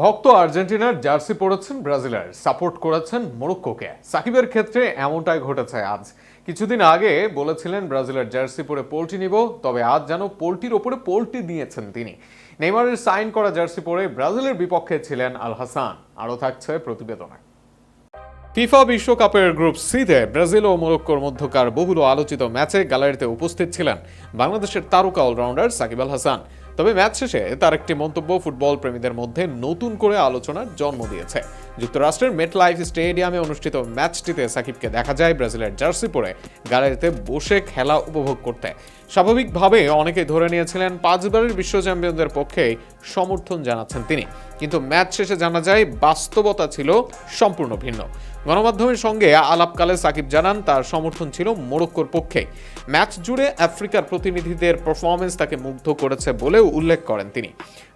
ভক্ত আর্জেন্টিনার জার্সি পরেছেন ব্রাজিলের, সাপোর্ট করেছেন মরক্কোকে। সাকিবের ক্ষেত্রে এমনটাই ঘটেছে আজ। কিছুদিন আগে বলেছিলেন ব্রাজিলের জার্সি পরে পোল্টি নিব, তবে আজ যেন পোল্টির ওপরে পোল্টি দিয়েছেন তিনি। নেইমারের সাইন করা জার্সি পরে ব্রাজিলের বিপক্ষে ছিলেন আল হাসান। আরও থাকছে প্রতিবেদনে। ফিফা বিশ্বকাপের গ্রুপ সিতে ব্রাজিল ও মরক্কোর মধ্যকার বহুল আলোচিত ম্যাচে গ্যালারিতে উপস্থিত ছিলেন বাংলাদেশের তারকা অলরাউন্ডার সাকিব আল হাসান। তবে ম্যাচ শেষে তার একটি মন্তব্য ফুটবল প্রেমীদের মধ্যে নতুন করে আলোচনার জন্ম দিয়েছে। যুক্তরাষ্ট্রের মেটলাইফ স্টেডিয়ামে অনুষ্ঠিত ম্যাচটিতে সাকিবকে দেখা যায় ব্রাজিলের জার্সি পরে গ্যালারিতে বসে খেলা উপভোগ করতে। স্বাভাবিকভাবে অনেকেই ধরে নিয়েছিলেন 5 বারের বিশ্ব চ্যাম্পিয়নদের পক্ষে সমর্থন জানাচ্ছেন তিনি, কিন্তু ম্যাচ শেষে জানা যায় বাস্তবতা ছিল সম্পূর্ণ ভিন্ন। গণমাধ্যমের সঙ্গে আলাপকালে সাকিব জানান তার সমর্থন ছিল মরক্কোর পক্ষে। ম্যাচ জুড়ে আফ্রিকার প্রতিনিধিদের পারফরমেন্স তাকে মুগ্ধ করেছে বলেও উল্লেখ করেন তিনি।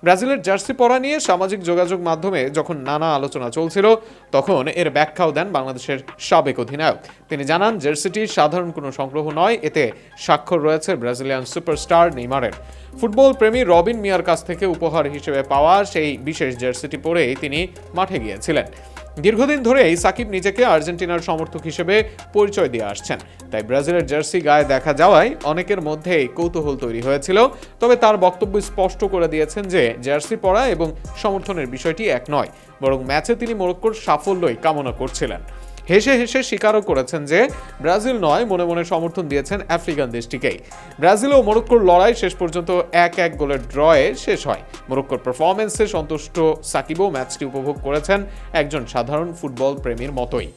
ব্রাজিলের জার্সি পরা নিয়ে সামাজিক যোগাযোগ মাধ্যমে যখন নানা আলোচনা চলছিল, তখন এর ব্যাখ্যাও দেন বাংলাদেশের সাবেক অধিনায়ক। তিনি জানান, জার্সিটি সাধারণ কোনো সংগ্রহ নয়, এতে স্বাক্ষর রয়েছে ব্রাজিলিয়ান সুপারস্টার নেইমারের। ফুটবল প্রেমী রবিন মিয়ার কাছ থেকে উপহার হিসেবে পাওয়া সেই বিশেষ জার্সিটি পরেই তিনি মাঠে গিয়েছিলেন। দীর্ঘদিন ধরেই সাকিব নিজেকে আর্জেন্টিনার সমর্থক হিসেবে পরিচয় দিয়ে আসছেন, তাই ব্রাজিলের জার্সি গায়ে দেখা যাওয়ায় অনেকের মধ্যেই কৌতূহল তৈরি হয়েছিল। তবে তার বক্তব্য স্পষ্ট করে দিয়েছেন যে জার্সি পরা এবং সমর্থনের বিষয়টি এক নয়, বরং ম্যাচে তিনি মরক্কোর সাফল্যই কামনা করছিলেন। হেসে হেসে স্বীকারও করেছেন যে ব্রাজিল নয়, মনে মনে সমর্থন দিয়েছেন আফ্রিকান দেশটিকেই। ব্রাজিল ও মরক্কোর লড়াই শেষ পর্যন্ত 1-1 গোলের ড্রয়ে শেষ হয়। মরক্কোর পারফরমেন্সে সন্তুষ্ট সাকিবও ম্যাচটি উপভোগ করেছেন একজন সাধারণ ফুটবল প্রেমীর মতোই।